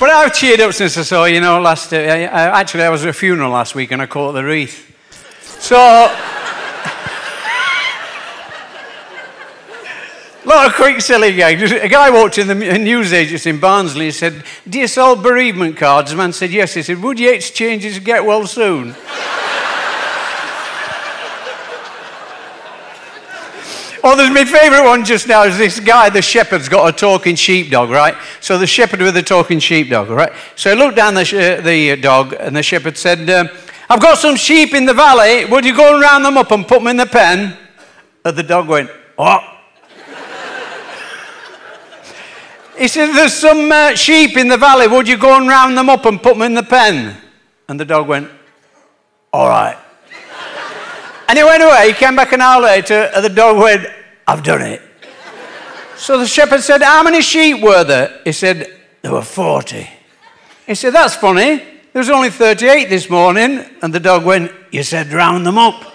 But I've cheered up since I saw you, actually I was at a funeral last week and I caught the wreath. So, a lot of quick silly gags. A guy walked in the newsagents in Barnsley and said, "Do you sell bereavement cards?" The man said, "Yes." He said, "Would you exchange it to get well soon?" Oh, there's my favourite one just now is this guy, the shepherd's got a talking sheepdog, right? So the shepherd with the talking sheepdog, right? So he looked down the dog and the shepherd said, "I've got some sheep in the valley. Would you go and round them up and put them in the pen?" And the dog went, "What?" He said, "There's some sheep in the valley. Would you go and round them up and put them in the pen?" And the dog went, "All right." And he went away. He came back an hour later, and the dog went, "I've done it." So the shepherd said, "How many sheep were there?" He said, "There were 40. He said, "That's funny. There was only 38 this morning." And the dog went, "You said round them up."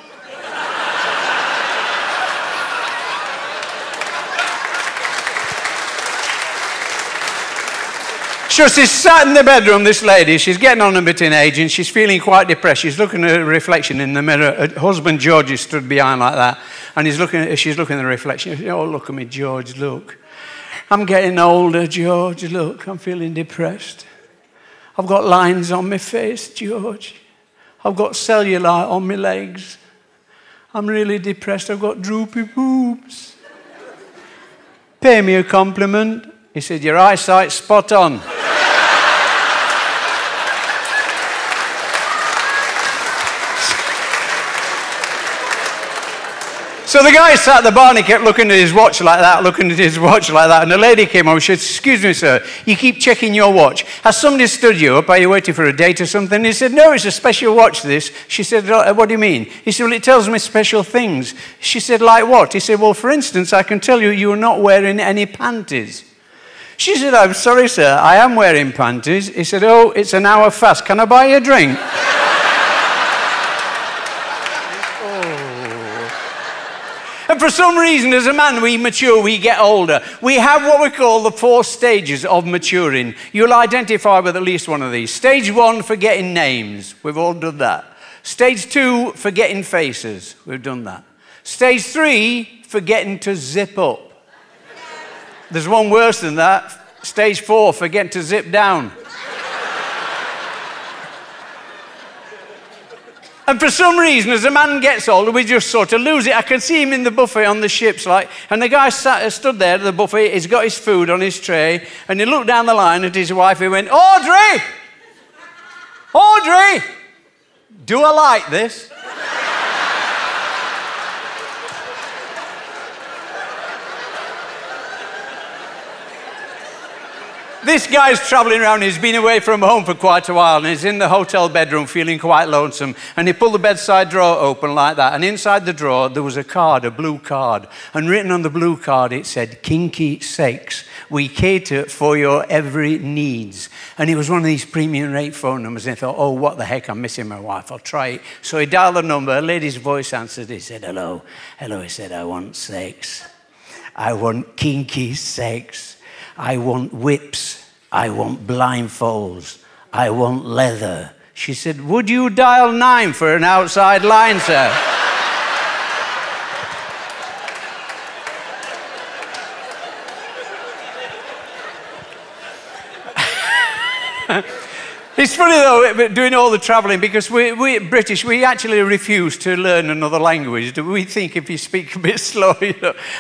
So she's sat in the bedroom, this lady, she's getting on a bit in age and she's feeling quite depressed. She's looking at her reflection in the mirror. Her husband George is stood behind like that and she's looking at the reflection. She says, "Oh, look at me, George, look. I'm getting older, George, look. I'm feeling depressed. I've got lines on my face, George. I've got cellulite on my legs. I'm really depressed. I've got droopy boobs. Pay me a compliment." He said, "Your eyesight's spot on." So the guy sat at the bar and he kept looking at his watch like that, and the lady came over. She said, "Excuse me, sir, you keep checking your watch. Has somebody stood you up? Are you waiting for a date or something?" He said, "No, it's a special watch, this." She said, "What do you mean?" He said, "Well, it tells me special things." She said, "Like what?" He said, "Well, for instance, I can tell you you're not wearing any panties." She said, "I'm sorry, sir, I am wearing panties." He said, "Oh, it's an hour fast. Can I buy you a drink?" And for some reason, as a man, we mature, we get older. We have what we call the 4 stages of maturing. You'll identify with at least one of these. Stage 1, forgetting names. We've all done that. Stage 2, forgetting faces. We've done that. Stage 3, forgetting to zip up. There's one worse than that. Stage 4, forgetting to zip down. And for some reason, as a man gets older, we just sort of lose it. I can see him in the buffet on the ships, and the guy stood there at the buffet. He's got his food on his tray, and he looked down the line at his wife. He went, Audrey, do I like this?" This guy's travelling around. He's been away from home for quite a while and he's in the hotel bedroom feeling quite lonesome. And he pulled the bedside drawer open like that. And inside the drawer, there was a card, a blue card. And written on the blue card, it said, "Kinky sex. We cater for your every needs." And it was one of these premium rate phone numbers. And he thought, "Oh, what the heck, I'm missing my wife. I'll try it." So he dialed the number. A lady's voice answered. He said, "Hello." "Hello." He said, "I want sex. I want kinky sex. I want whips. I want blindfolds. I want leather." She said, "Would you dial 9 for an outside line, sir?" It's funny, though, doing all the travelling, because we British, we actually refuse to learn another language. We think if you speak a bit slow,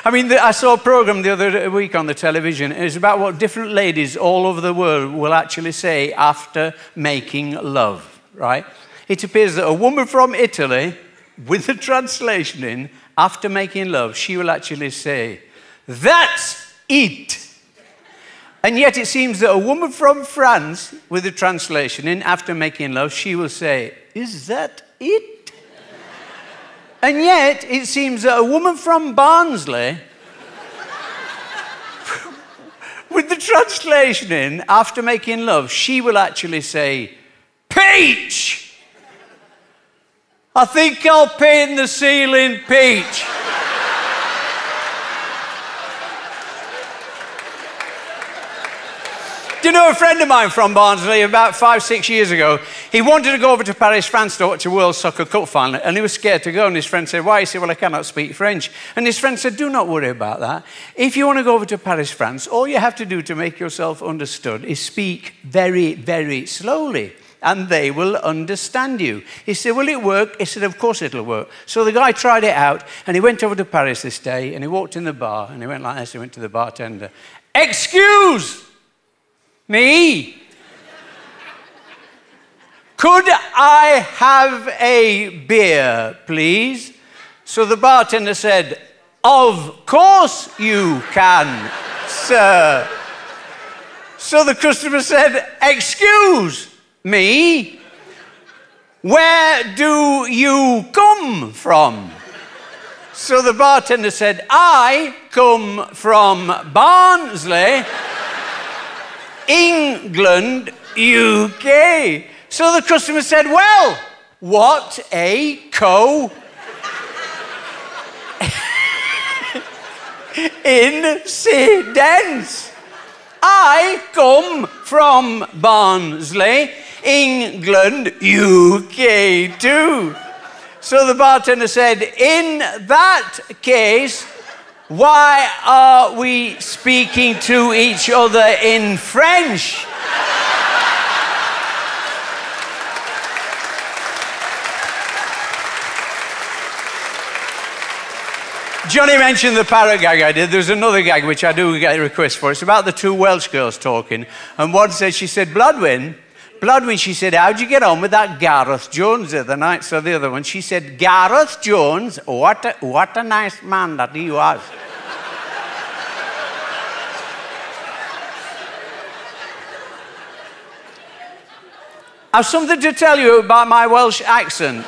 I mean, I saw a programme the other week on the television. It was about what different ladies all over the world will actually say after making love, right? It appears that a woman from Italy, with the translation in, after making love, she will actually say, "That's it." And yet it seems that a woman from France, with the translation in, after making love, she will say, "Is that it?" And yet it seems that a woman from Barnsley, with the translation in, after making love, she will actually say, "Peach! I think I'll paint the ceiling peach." Do you know a friend of mine from Barnsley, about 5, 6 years ago, he wanted to go over to Paris, France to watch a World Soccer Cup final, and he was scared to go, and his friend said, why? He said, well, I cannot speak French. And his friend said, do not worry about that. If you want to go over to Paris, France, all you have to do to make yourself understood is speak very, very slowly, and they will understand you. He said, will it work? He said, of course it'll work. So the guy tried it out, and he went over to Paris this day, and he walked in the bar, and he went like this, he went to the bartender, excuse me, could I have a beer, please? So the bartender said, of course you can, sir. So the customer said, excuse me, where do you come from? So the bartender said, I come from Barnsley, England, UK. So the customer said, well, what a coincidence. I come from Barnsley, England, UK too. So the bartender said, in that case, why are we speaking to each other in French? Johnny mentioned the parrot gag I did. There's another gag which I do get a request for. It's about the two Welsh girls talking. And one said, she said, Blodwyn, she said, how'd you get on with that Gareth Jones the other night? So the other one, she said, Gareth Jones, what a nice man that he was. I've something to tell you about my Welsh accent.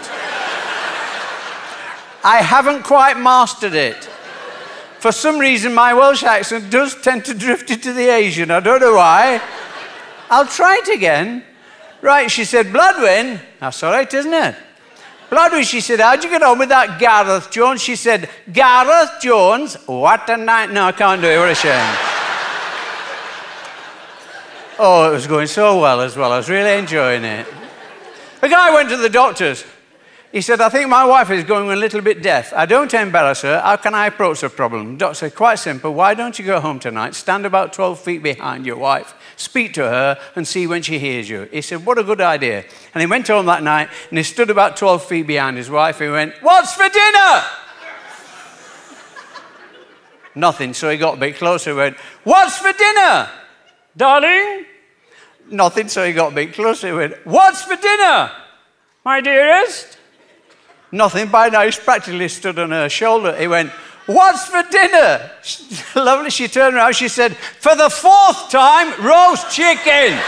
I haven't quite mastered it. For some reason, my Welsh accent does tend to drift into the Asian. I don't know why. I'll try it again. Right, she said, Blodwyn. That's all right, isn't it? Blodwyn, she said, how'd you get on with that Gareth Jones? She said, Gareth Jones, what a night. No, I can't do it. What a shame. Oh, it was going so well as well. I was really enjoying it. The guy went to the doctors. He said, I think my wife is going a little bit deaf. I don't embarrass her. How can I approach the problem? The doctor said, quite simple. Why don't you go home tonight, stand about 12 feet behind your wife, speak to her, and see when she hears you. He said, what a good idea. And he went home that night, and he stood about 12 feet behind his wife. He went, what's for dinner? Nothing. So he got a bit closer. He went, what's for dinner? Darling? Nothing. So he got a bit closer. He went, what's for dinner? My dearest? Nothing. By now, he's practically stood on her shoulder. He went, what's for dinner? Lovely. She turned around. She said, for the 4th time, roast chicken.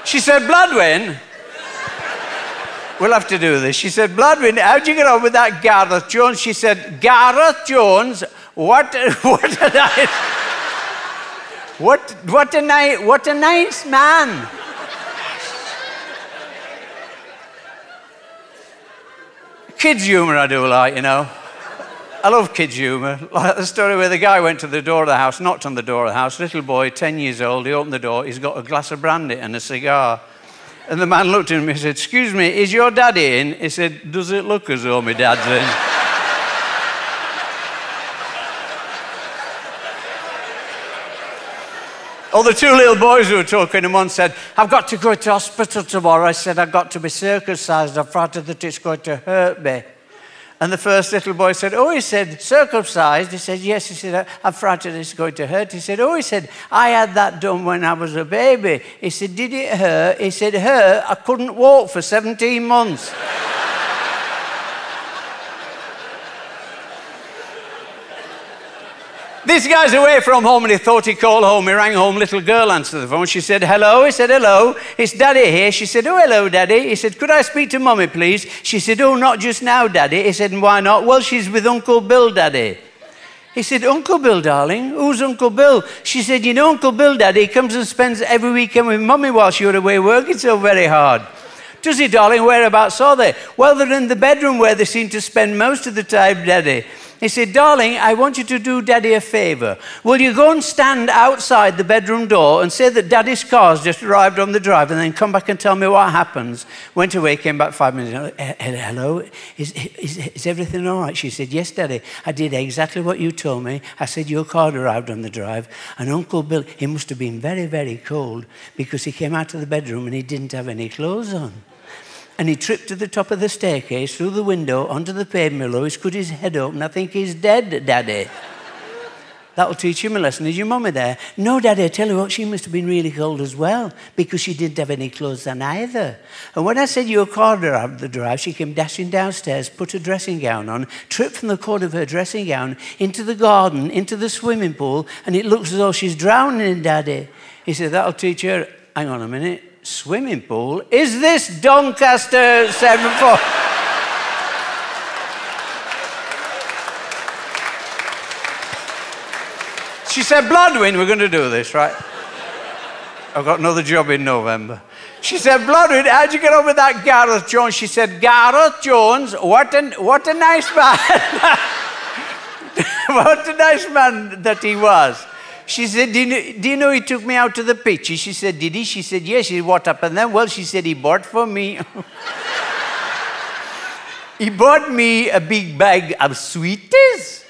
She said, Blodwyn, we'll have to do this. She said, Blodwyn, how'd you get on with that Gareth Jones? She said, Gareth Jones, what a nice man. Kids' humour I do like, you know. I love kids' humour. Like the story where the guy went to the door of the house, knocked on the door of the house, little boy, 10 years old, he opened the door, he's got a glass of brandy and a cigar. And the man looked at him and said, excuse me, is your daddy in? He said, does it look as though my dad's in? Oh, the two little boys who were talking, and one said, I've got to go to hospital tomorrow. I said, I've got to be circumcised. I'm frightened that it's going to hurt me. And the first little boy said, oh, he said, circumcised? He said, yes. He said, I'm frightened it's going to hurt. He said, oh, he said, I had that done when I was a baby. He said, did it hurt? He said, hurt? I couldn't walk for 17 months. This guy's away from home and he thought he'd call home. He rang home, little girl answered the phone. She said, hello. He said, hello. It's Daddy here. She said, oh, hello, Daddy. He said, could I speak to Mummy, please? She said, oh, not just now, Daddy. He said, why not? Well, she's with Uncle Bill, Daddy. He said, Uncle Bill, darling? Who's Uncle Bill? She said, you know Uncle Bill, Daddy, he comes and spends every weekend with Mummy while you're away working so very hard. Does he, darling? Whereabouts are they? Well, they're in the bedroom where they seem to spend most of the time, Daddy. He said, darling, I want you to do Daddy a favour. Will you go and stand outside the bedroom door and say that Daddy's car's just arrived on the drive, and then come back and tell me what happens? Went away, came back 5 minutes. Hello, is everything all right? She said, yes, Daddy, I did exactly what you told me. I said your car arrived on the drive, and Uncle Bill, he must have been very, very cold because he came out of the bedroom and he didn't have any clothes on. And he tripped to the top of the staircase, through the window, onto the pavement below. He's cut his head open. I think he's dead, Daddy. That'll teach him a lesson. Is your mummy there? No, Daddy, I tell you what, she must have been really cold as well because she didn't have any clothes on either. And when I said your car arrived the drive, she came dashing downstairs, put her dressing gown on, tripped from the cord of her dressing gown into the garden, into the swimming pool, and it looks as though she's drowning, Daddy. He said, that'll teach her. Hang on a minute. Swimming pool? Is this Doncaster 74? She said, Bloodwin, we're going to do this, right? I've got another job in November. She said, Bloodwin, how'd you get on with that Gareth Jones? She said, Gareth Jones, what a nice man. What a nice man that he was. She said, do you know he took me out to the picture? She said, did he? She said, yes. She said, what happened then? Well, she said, he bought for me. He bought me a big bag of sweeties.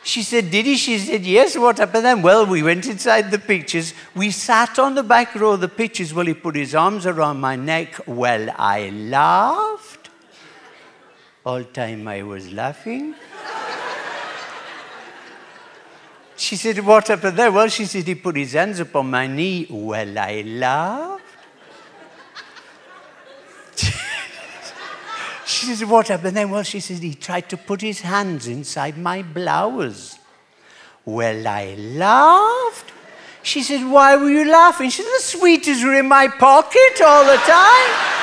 She said, did he? She said, yes. What happened then? Well, we went inside the pictures. We sat on the back row of the pictures. Well, he put his arms around my neck. Well, I laughed. All time I was laughing. She said, what happened there? Well, she said, he put his hands up on my knee. Well, I laughed. She said, what happened then? Well, she said, he tried to put his hands inside my blouse. Well, I laughed. She said, why were you laughing? She said, the sweeties were in my pocket all the time.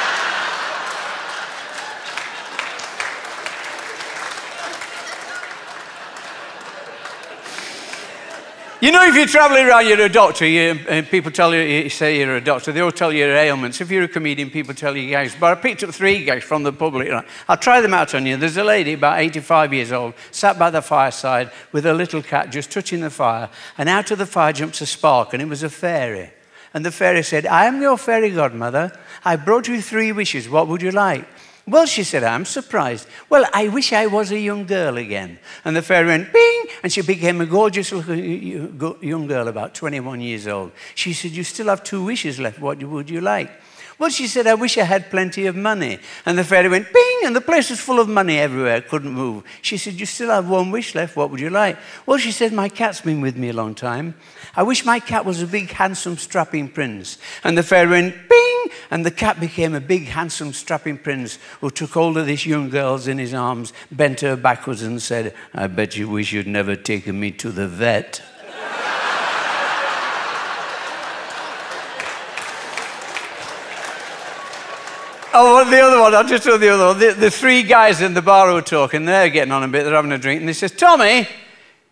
You know, if you're travelling around, you're a doctor, and people tell you say you're a doctor, they all tell you your ailments. If you're a comedian, people tell you gags. But I picked up 3 gags from the public. I'll try them out on you. There's a lady, about 85 years old, sat by the fireside with a little cat just touching the fire, and out of the fire jumps a spark, and it was a fairy. And the fairy said, I am your fairy godmother. I brought you 3 wishes. What would you like? Well, she said, I'm surprised. Well, I wish I was a young girl again. And the fairy went, bing, and she became a gorgeous young girl, about 21 years old. She said, you still have 2 wishes left. What would you like? Well, she said, I wish I had plenty of money. And the fairy went, bing, and the place was full of money everywhere, couldn't move. She said, you still have 1 wish left. What would you like? Well, she said, my cat's been with me a long time. I wish my cat was a big, handsome, strapping prince. And the fairy went, bing, and the cat became a big, handsome, strapping prince who took hold of this young girl's in his arms, bent her backwards and said, I bet you wish you'd never taken me to the vet. Oh, the other one, I'll just do the other one. The 3 guys in the bar were talking, they're getting on a bit, they're having a drink, and they says, Tommy,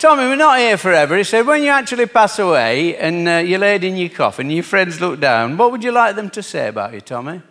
we're not here forever. He said, when you actually pass away and you're laid in your coffin and your friends look down, what would you like them to say about you, Tommy?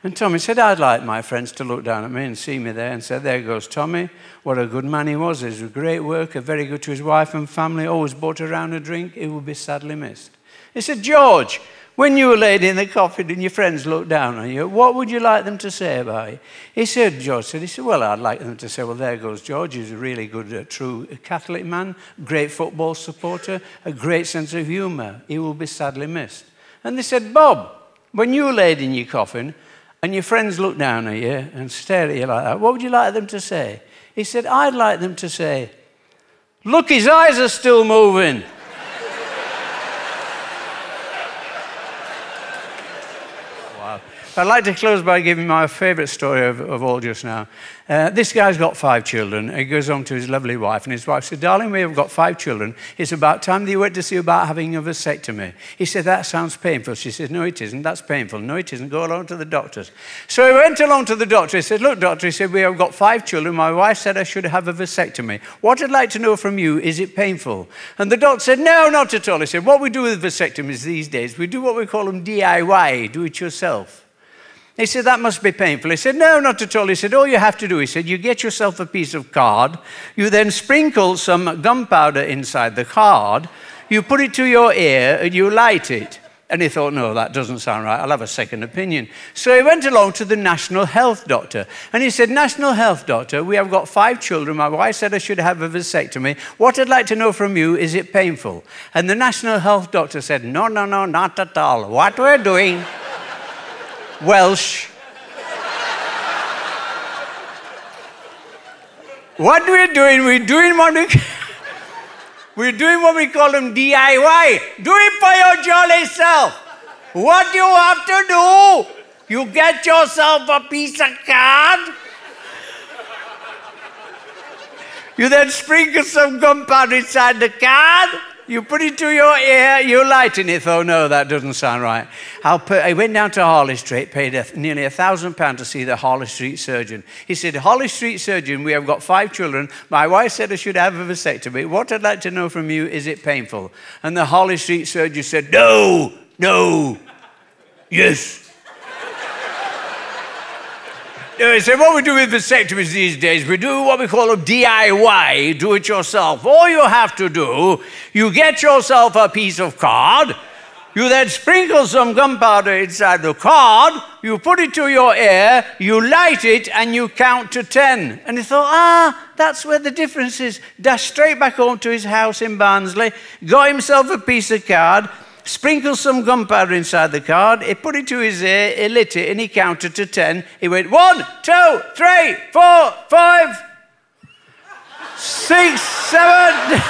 And Tommy said, I'd like my friends to look down at me and see me there and say, there goes Tommy. What a good man he was. He was a great worker, very good to his wife and family, always bought around a drink. He will be sadly missed. He said, George, when you were laid in the coffin and your friends looked down on you, what would you like them to say about you? George said, well, I'd like them to say, well, there goes George. He's a really good, true Catholic man, great football supporter, a great sense of humour. He will be sadly missed. And they said, Bob, when you were laid in your coffin and your friends looked down at you and stared at you like that, what would you like them to say? He said, I'd like them to say, look, his eyes are still moving. I'd like to close by giving my favourite story of all just now. This guy's got 5 children. He goes home to his lovely wife, and his wife said, darling, we have got 5 children. It's about time that you went to see about having a vasectomy. He said, that sounds painful. She said, no, it isn't. That's painful. No, it isn't. Go along to the doctors. So he went along to the doctor. He said, look, doctor, he said, we have got 5 children. My wife said I should have a vasectomy. What I'd like to know from you, is it painful? And the doctor said, no, not at all. He said, what we do with vasectomies these days, we do what we call them DIY, do it yourself. He said, that must be painful. He said, no, not at all. He said, all you have to do, he said, you get yourself a piece of card, you then sprinkle some gunpowder inside the card, you put it to your ear and you light it. And he thought, no, that doesn't sound right. I'll have a second opinion. So he went along to the National Health Doctor. And he said, National Health Doctor, we have got 5 children. My wife said I should have a vasectomy. What I'd like to know from you, is it painful? And the National Health Doctor said, no, no, no, not at all. What we're doing, Welsh. What we're doing what we call them DIY. Do it for your jolly self. What you have to do, you get yourself a piece of card. You then sprinkle some gunpowder inside the card. You put it to your ear, you light it. He thought, no, that doesn't sound right. I went down to Harley Street, paid nearly £1,000 to see the Harley Street surgeon. He said, Harley Street surgeon, we have got 5 children. My wife said I should have a vasectomy. What I'd like to know from you, is it painful? And the Harley Street surgeon said, no, no, yes. He said, what we do with vasectomies these days, we do what we call a DIY, do it yourself. All you have to do, you get yourself a piece of card, you then sprinkle some gunpowder inside the card, you put it to your ear, you light it, and you count to 10. And he thought, that's where the difference is. Dashed straight back home to his house in Barnsley, got himself a piece of card, sprinkled some gunpowder inside the card, he put it to his ear, he lit it, and he counted to 10. He went 1, 2, 3, 4, 5, 6, 7.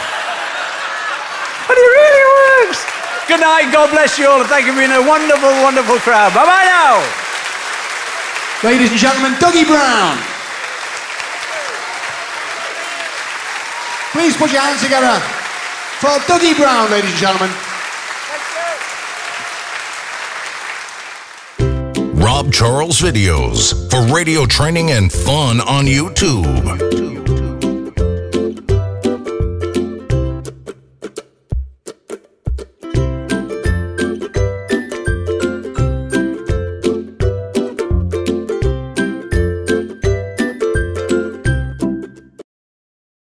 And it really works. Good night, God bless you all, and thank you for being a wonderful, wonderful crowd. Bye-bye now. Ladies and gentlemen, Duggie Brown. Please put your hands together for Duggie Brown, ladies and gentlemen. Rob Charles Videos for radio training and fun on YouTube.